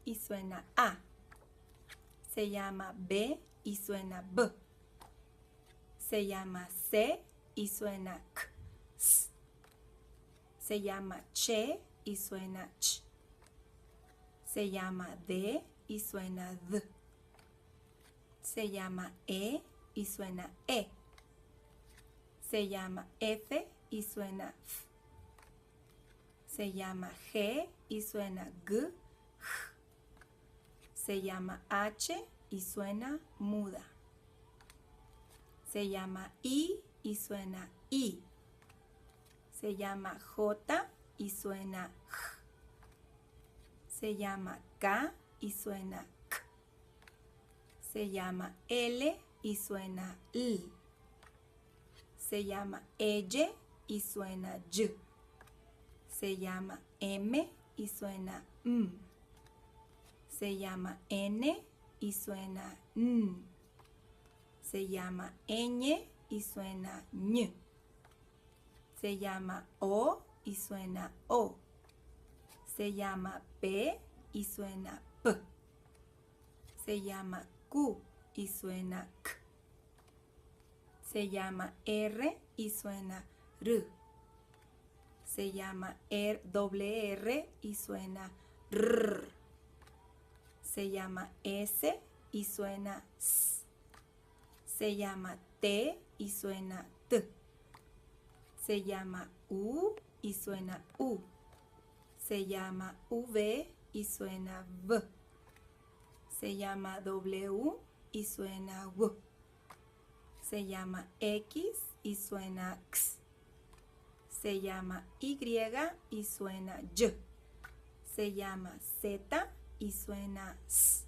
y suena A. Se llama B y suena B. Se llama C y suena K. S. Se llama Che y suena Ch. Se llama D y suena D. Se llama E y suena E. Se llama F y suena F. Se llama G y suena G. J. Se llama H y suena muda. Se llama I y suena I. Se llama J y suena J. Se llama K y suena K. Se llama L y suena L. Se llama Y y suena Y. Se llama M y suena M. Se llama N y suena N. Se llama ñ y suena ñ. Se llama O y suena O. Se llama P y suena P. Se llama Q y suena K. Se llama R y suena R. Se llama doble R y suena R. Se llama S y suena S. Se llama T y suena T. Se llama U y suena U. Se llama V y suena V. Se llama W y suena W. Se llama X y suena X. Se llama Y y suena Y. Se llama Z y suena S.